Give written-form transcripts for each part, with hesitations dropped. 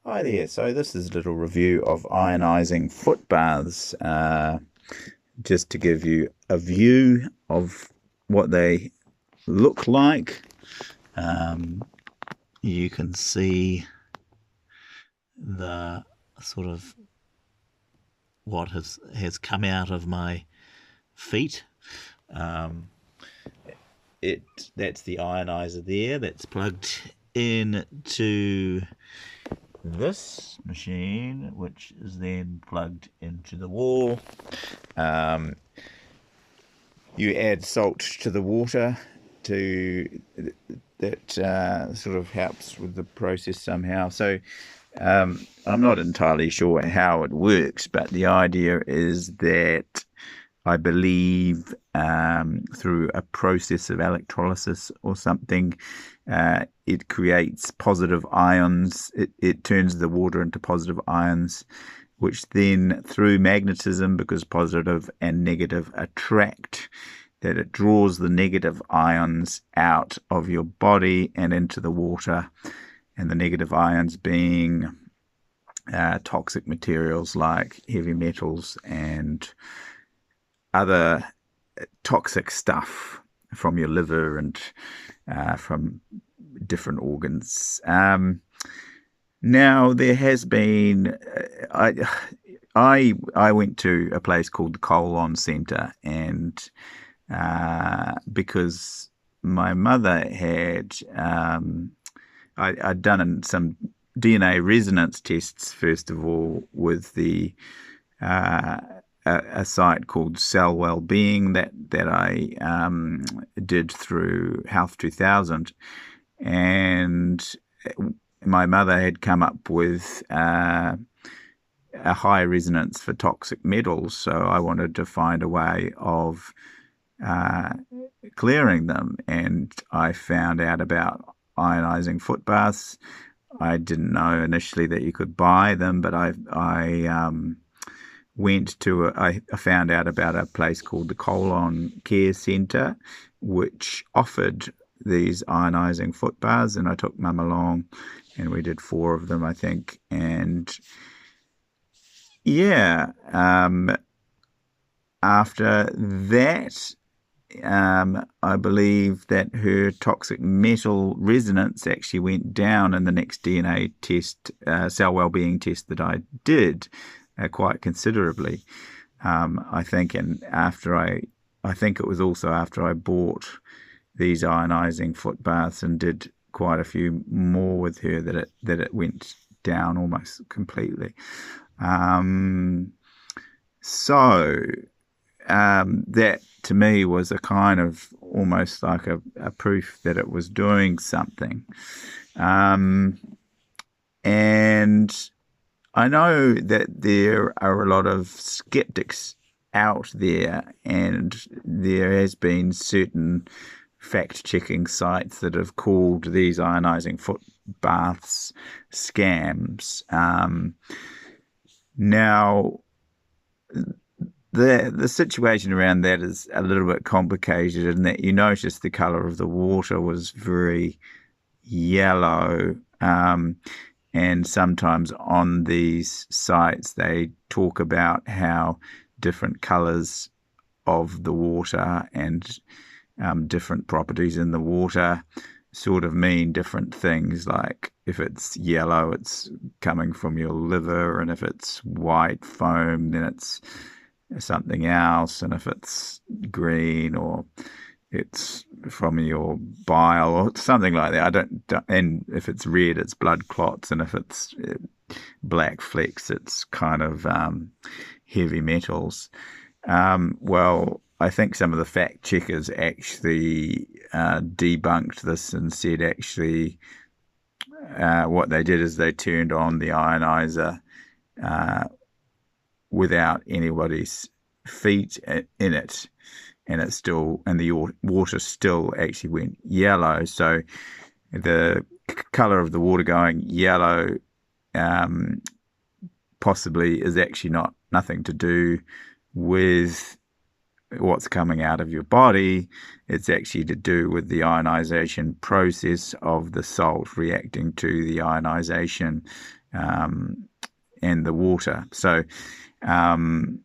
Hi there. So this is a little review of ionizing foot baths, just to give you a view of what they look like. Um, you can see the sort of what has come out of my feet. Um, it That's the ionizer there. That's plugged into this machine, which is then plugged into the wall. Um, you add salt to the water to that sort of helps with the process somehow. So I'm not entirely sure how it works, but the idea is that I believe through a process of electrolysis or something, it creates positive ions. It turns the water into positive ions, which then through magnetism, because positive and negative attract, that it draws the negative ions out of your body and into the water, and the negative ions being toxic materials like heavy metals and other toxic stuff from your liver and from different organs. Now there has been, I went to a place called the Colon Centre, and because my mother had, I'd done some DNA resonance tests first of all with the a site called Cell Wellbeing that I did through Health 2000, and my mother had come up with a high resonance for toxic metals, so I wanted to find a way of uh, clearing them, and I found out about ionizing foot baths. I didn't know initially that you could buy them, but I found out about a place called the Colon Care Centre, which offered these ionizing foot baths, and I took Mum along, and we did four of them, I think. And yeah, after that, I believe that her toxic metal resonance actually went down in the next DNA test, cell wellbeing test that I did, quite considerably. I think, and I think it was also after I bought these ionizing foot baths and did quite a few more with her that it went down almost completely. Um, so that to me was a kind of almost like a proof that it was doing something. Um, and I know that there are a lot of skeptics out there, and there has been certain fact-checking sites that have called these ionizing foot baths scams. Now, the situation around that is a little bit complicated in that you notice the colour of the water was very yellow. And sometimes on these sites, they talk about how different colours of the water and different properties in the water sort of mean different things. Like if it's yellow, it's coming from your liver, and if it's white foam, then it's something else, and if it's green or it's from your bile or something like that. And if it's red, it's blood clots, and if it's black flecks, it's kind of heavy metals. Well, I think some of the fact checkers actually debunked this and said actually what they did is they turned on the ionizer uh, without anybody's feet in it, and the water still actually went yellow. So the color of the water going yellow um, possibly is actually nothing to do with what's coming out of your body. It's actually to do with the ionization process of the salt reacting to the ionization um, and the water. So, um,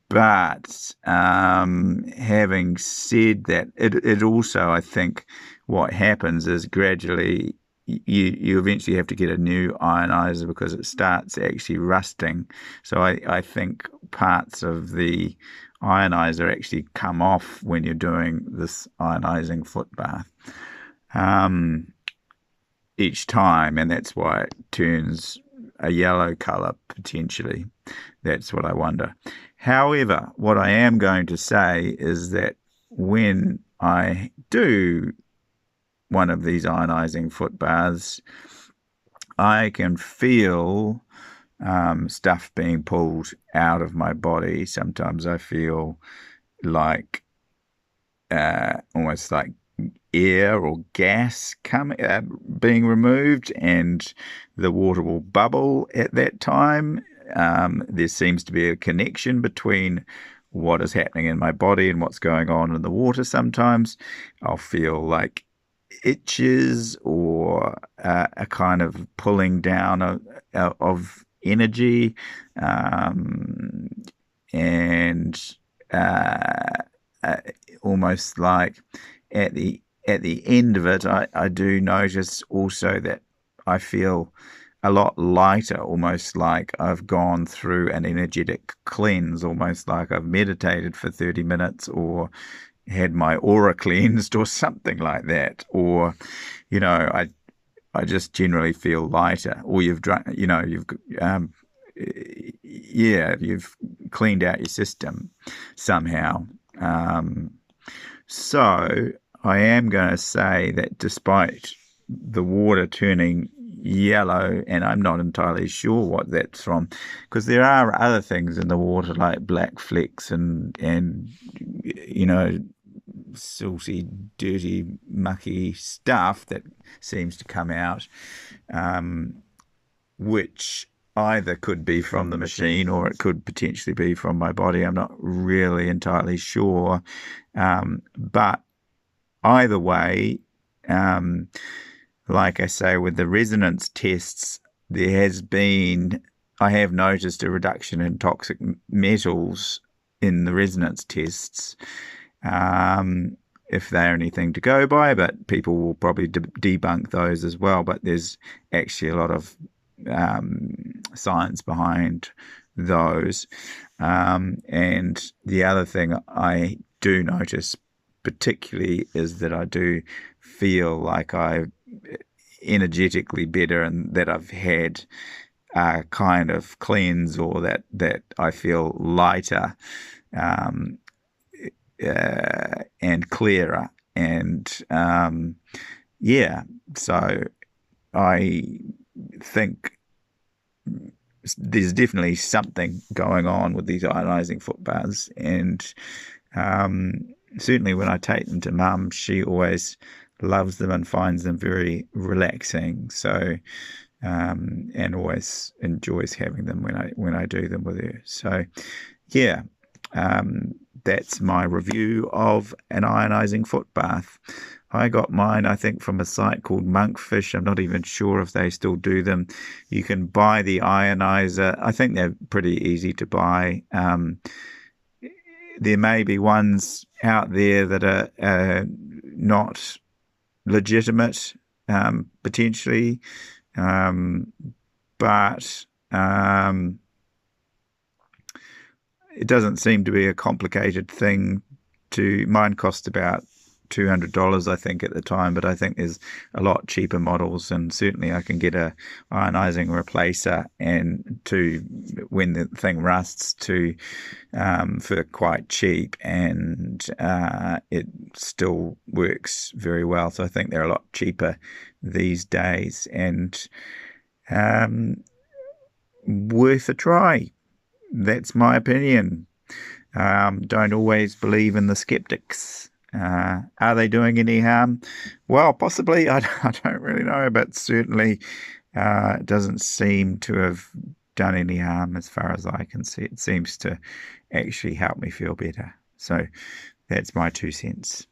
but having said that, it also, I think, what happens is gradually you eventually have to get a new ionizer because it starts actually rusting. So I think parts of the ionizer actually come off when you're doing this ionizing foot bath um, each time, and that's why it turns a yellow color potentially. That's what I wonder. However, what I am going to say is that when I do one of these ionizing foot baths, I can feel stuff being pulled out of my body. Sometimes I feel like almost like air or gas coming being removed, and the water will bubble at that time. There seems to be a connection between what is happening in my body and what's going on in the water. Sometimes I'll feel like itches or a kind of pulling down of energy, um, and uh, uh, almost like at the end of it, I do notice also that I feel a lot lighter, almost like I've gone through an energetic cleanse, almost like I've meditated for 30 minutes or had my aura cleansed or something like that. Or, I just generally feel lighter. Or you've drunk, um, you've cleaned out your system somehow. Um, so I am going to say that despite the water turning yellow, and I'm not entirely sure what that's from, because there are other things in the water like black flecks and you know salty, dirty, mucky stuff that seems to come out, um, which either could be from the machine or it could potentially be from my body. I'm not really entirely sure. But either way, um, like I say, with the resonance tests, I have noticed a reduction in toxic metals in the resonance tests. Um, if they're anything to go by, but people will probably debunk those as well. But there's actually a lot of science behind those. And the other thing I do notice particularly is that I do feel like I energetically better and that I've had a kind of cleanse, or that I feel lighter um, and clearer. And yeah, so I think there's definitely something going on with these ionizing foot baths. And certainly when I take them to mum, she always loves them and finds them very relaxing. So and always enjoys having them when I do them with her. So yeah, that's my review of an ionizing foot bath. I got mine, I think, from a site called Monkfish. I'm not even sure if they still do them. You can buy the ionizer. I think they're pretty easy to buy. There may be ones out there that are not legitimate, potentially, um, but it doesn't seem to be a complicated thing. Mine cost about $200, I think, at the time, but I think there's a lot cheaper models, and certainly I can get a ionizing replacer and to when the thing rusts to for quite cheap, and it still works very well. So I think they're a lot cheaper these days, and um, worth a try. That's my opinion. Don't always believe in the skeptics. Are they doing any harm? Well, possibly. I don't really know, but certainly it doesn't seem to have done any harm as far as I can see. It seems to actually help me feel better. So that's my 2 cents.